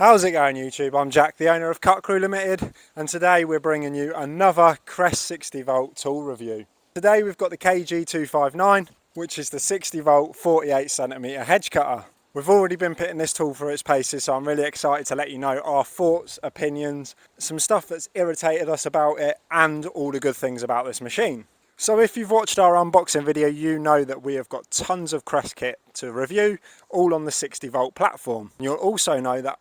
How's it going, YouTube? I'm Jack, the owner of Cutcrew Limited, and today we're bringing you another Crest 60 volt tool review. Today we've got the KG259, which is the 60 volt 48cm hedge cutter. We've already been pitting this tool for its paces, so I'm really excited to let you know our thoughts, opinions, some stuff that's irritated us about it, and all the good things about this machine. So if you've watched our unboxing video, you know that we have got tons of Crest kit to review, all on the 60 volt platform. You'll also know that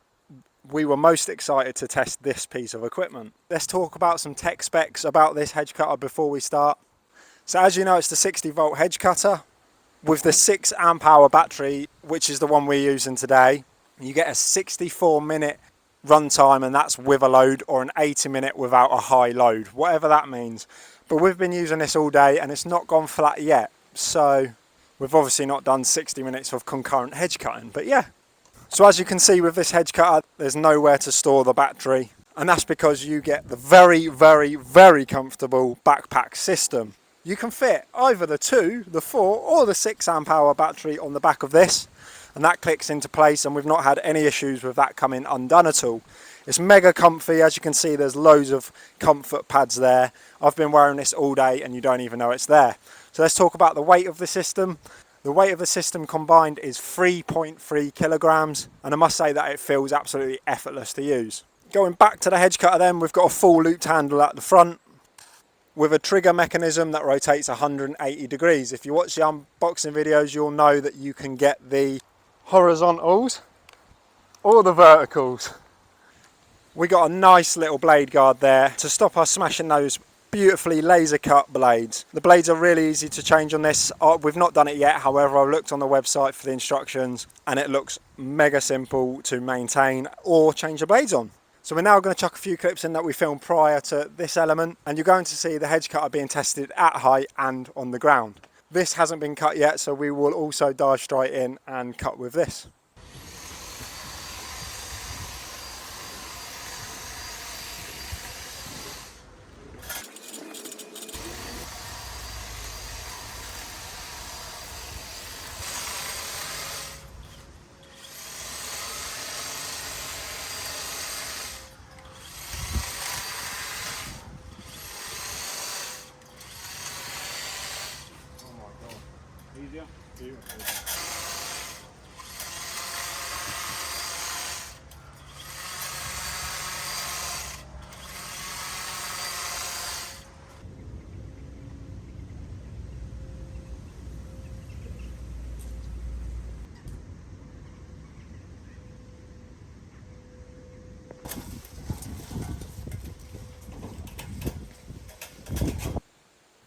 we were most excited to test this piece of equipment. Let's talk about some tech specs about this hedge cutter before we start. So as you know, it's the 60 volt hedge cutter with the 6 amp hour battery, which is the one we're using today. You get a 64-minute runtime, and that's with a load, or an 80-minute without a high load, whatever that means. But we've been using this all day and it's not gone flat yet, so we've obviously not done 60 minutes of concurrent hedge cutting, but yeah. So as you can see with this hedge cutter, there's nowhere to store the battery, and that's because you get the very comfortable backpack system. You can fit either the 2, the 4 or the 6 amp hour battery on the back of this, and that clicks into place, and we've not had any issues with that coming undone at all. It's mega comfy. As you can see, there's loads of comfort pads there. I've been wearing this all day and you don't even know it's there. So let's talk about the weight of the system. The weight of the system combined is 3.3 kilograms, and I must say that it feels absolutely effortless to use. Going back to the hedge cutter then, we've got a full looped handle at the front with a trigger mechanism that rotates 180 degrees. If you watch the unboxing videos, you'll know that you can get the horizontals or the verticals. We got a nice little blade guard there to stop us smashing those beautifully laser cut blades. The blades are really easy to change on this. We've not done it yet, however I've looked on the website for the instructions and it looks mega simple to maintain or change the blades on. So we're now going to chuck a few clips in that we filmed prior to this element, and you're going to see the hedge cutter being tested at height and on the ground. This hasn't been cut yet, so we will also dive straight in and cut with this. Easier? Beautiful.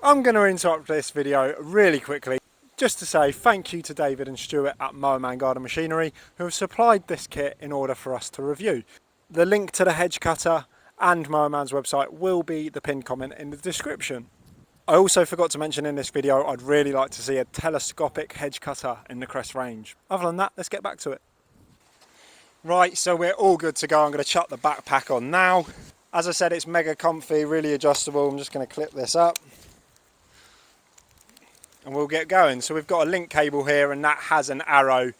I'm going to interrupt this video really quickly just to say thank you to David and Stuart at Mowerman Garden Machinery, who have supplied this kit in order for us to review. The link to the hedge cutter and Mowerman's website will be the pinned comment in the description. I also forgot to mention in this video, I'd really like to see a telescopic hedge cutter in the Crest range. Other than that, let's get back to it. Right, so we're all good to go. I'm going to chuck the backpack on now. As I said, it's mega comfy, really adjustable. I'm just going to clip this up and we'll get going. So we've got a link cable here, and that has an arrow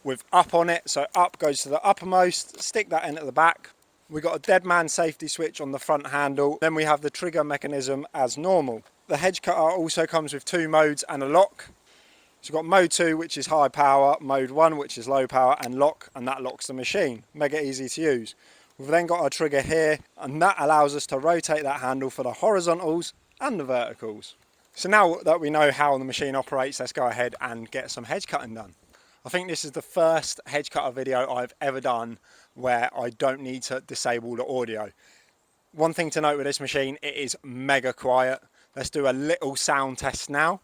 with up on it. So up goes to the uppermost, stick that in at the back. We've got a dead man safety switch on the front handle. Then we have the trigger mechanism as normal. The hedge cutter also comes with 2 modes and a lock. So we've got mode 2, which is high power, mode 1, which is low power, and lock, and that locks the machine. Mega easy to use. We've then got our trigger here, and that allows us to rotate that handle for the horizontals and the verticals. So now that we know how the machine operates, let's go ahead and get some hedge cutting done. I think this is the first hedge cutter video I've ever done where I don't need to disable the audio. One thing to note with this machine, it is mega quiet. Let's do a little sound test now.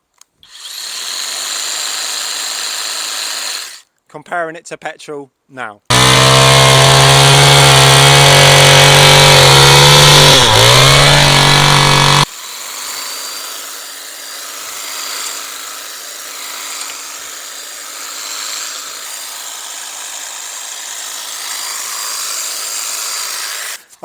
Comparing it to petrol now.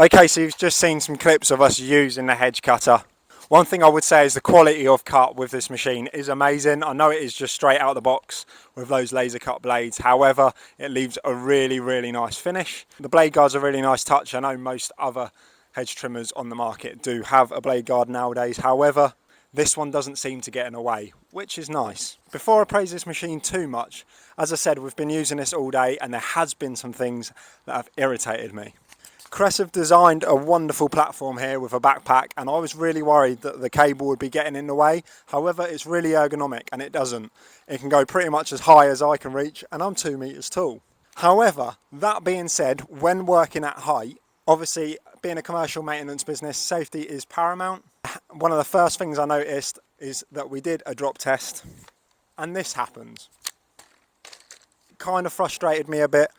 Okay, so you've just seen some clips of us using the hedge cutter. One thing I would say is the quality of cut with this machine is amazing. I know it is just straight out of the box with those laser cut blades. However, it leaves a really, really nice finish. The blade guard's a really nice touch. I know most other hedge trimmers on the market do have a blade guard nowadays. However, this one doesn't seem to get in the way, which is nice. Before I praise this machine too much, as I said, we've been using this all day and there has been some things that have irritated me. Crest have designed a wonderful platform here with a backpack, and I was really worried that the cable would be getting in the way. However, it's really ergonomic and it doesn't. It can go pretty much as high as I can reach, and I'm 2 meters tall. However, that being said, when working at height, obviously being a commercial maintenance business, safety is paramount. One of the first things I noticed is that we did a drop test and this happens. It kind of frustrated me a bit.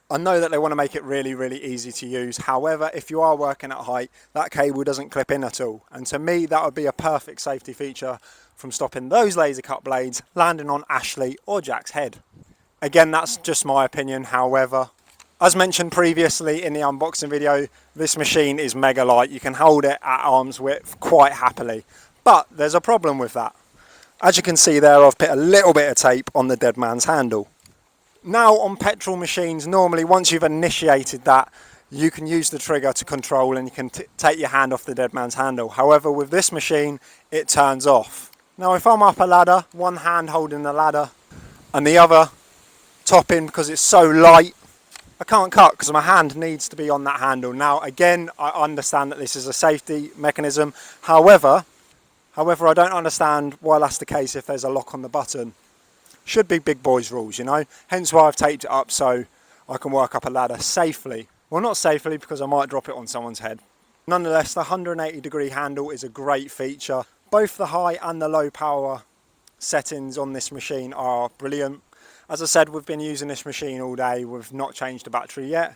I know that they want to make it really, really easy to use. However, if you are working at height, that cable doesn't clip in at all. And to me, that would be a perfect safety feature from stopping those laser cut blades landing on Ashley or Jack's head. Again, that's just my opinion. However, as mentioned previously in the unboxing video, this machine is mega light. You can hold it at arm's width quite happily. But there's a problem with that. As you can see there, I've put a little bit of tape on the dead man's handle. Now on petrol machines, normally once you've initiated that, you can use the trigger to control and you can take your hand off the dead man's handle. However, with this machine, it turns off. Now if I'm up a ladder, one hand holding the ladder and the other topping because it's so light, I can't cut because my hand needs to be on that handle. Now again, I understand that this is a safety mechanism. However, I don't understand why that's the case if there's a lock on the button. Should be big boys rules, you know, hence why I've taped it up so I can work up a ladder safely. Well, not safely because I might drop it on someone's head. Nonetheless, the 180-degree handle is a great feature. Both the high and the low power settings on this machine are brilliant. As I said, we've been using this machine all day. We've not changed the battery yet.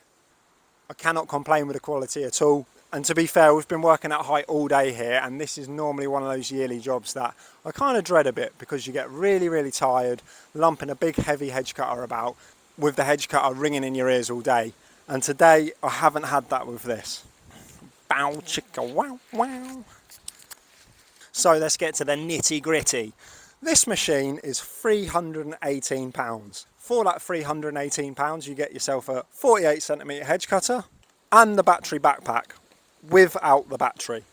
I cannot complain with the quality at all. And to be fair, we've been working at height all day here, and this is normally one of those yearly jobs that I kind of dread a bit because you get really, really tired lumping a big heavy hedge cutter about with the hedge cutter ringing in your ears all day. And today I haven't had that with this. Bow chicka wow wow. So let's get to the nitty gritty. This machine is £318. For that £318 you get yourself a 48cm hedge cutter and the battery backpack without the battery.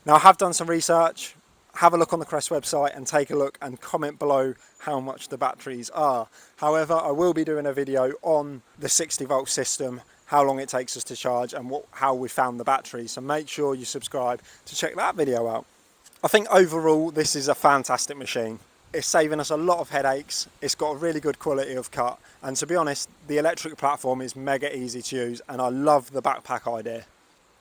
Now I have done some research. Have a look on the Crest website and take a look and comment below how much the batteries are. However, I will be doing a video on the 60 volt system, how long it takes us to charge and how we found the battery, so make sure you subscribe to check that video out. I think overall this is a fantastic machine. It's saving us a lot of headaches, it's got a really good quality of cut, and to be honest, the electric platform is mega easy to use and I love the backpack idea.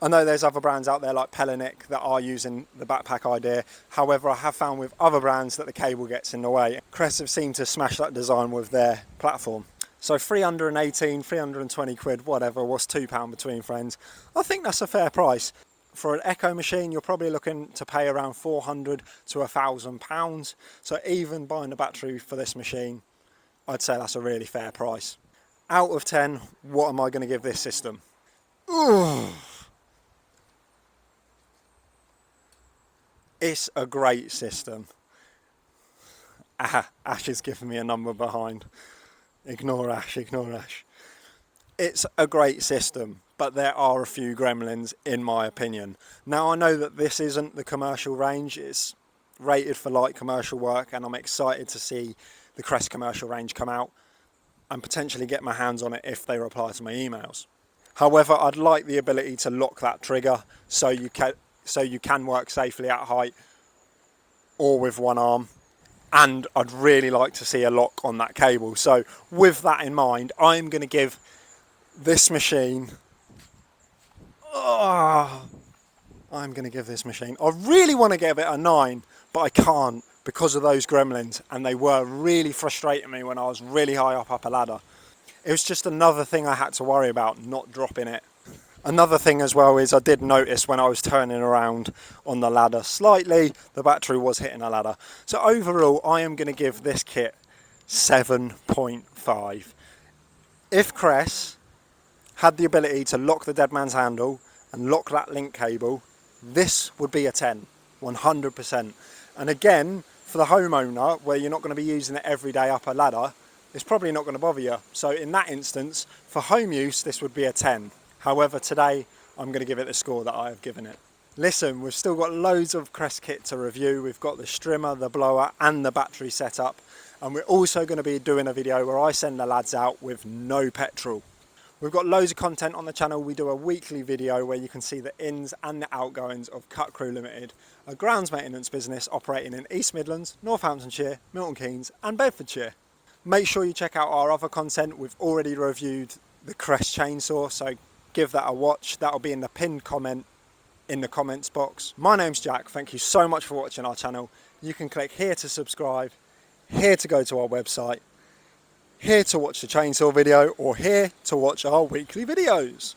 I know there's other brands out there like Pelinic that are using the backpack idea. However, I have found with other brands that the cable gets in the way. Crest have seemed to smash that design with their platform. So 318, 320 quid, whatever, was £2 between friends. I think that's a fair price. For an Echo machine, you're probably looking to pay around £400 to £1,000. So even buying a battery for this machine, I'd say that's a really fair price. Out of 10, what am I going to give this system? Ooh. It's a great system. Ash is giving me a number behind. Ignore Ash, ignore Ash. It's a great system, but there are a few gremlins in my opinion. Now I know that this isn't the commercial range, it's rated for light commercial work, and I'm excited to see the Crest commercial range come out and potentially get my hands on it if they reply to my emails. However, I'd like the ability to lock that trigger so you can work safely at height or with one arm, and I'd really like to see a lock on that cable. So with that in mind, I'm going to give this machine, I really want to give it a 9, but I can't because of those gremlins, and they were really frustrating me when I was really high up a ladder. It was just another thing I had to worry about, not dropping it. Another thing as well is I did notice when I was turning around on the ladder slightly, the battery was hitting a ladder. So overall, I am going to give this kit 7.5. If Cress had the ability to lock the dead man's handle and lock that link cable, this would be a 10. 100%. And again, for the homeowner, where you're not going to be using it every day up a ladder, it's probably not going to bother you. So in that instance, for home use, this would be a 10. However, today, I'm going to give it the score that I have given it. Listen, we've still got loads of Crest kit to review. We've got the strimmer, the blower, and the battery setup. And we're also going to be doing a video where I send the lads out with no petrol. We've got loads of content on the channel. We do a weekly video where you can see the ins and the outgoings of Cutcrew Limited, a grounds maintenance business operating in East Midlands, Northamptonshire, Milton Keynes and Bedfordshire. Make sure you check out our other content. We've already reviewed the Crest chainsaw, so give that a watch. That'll be in the pinned comment in the comments box. My name's Jack. Thank you so much for watching our channel. You can click here to subscribe, here to go to our website, here to watch the chainsaw video, or here to watch our weekly videos.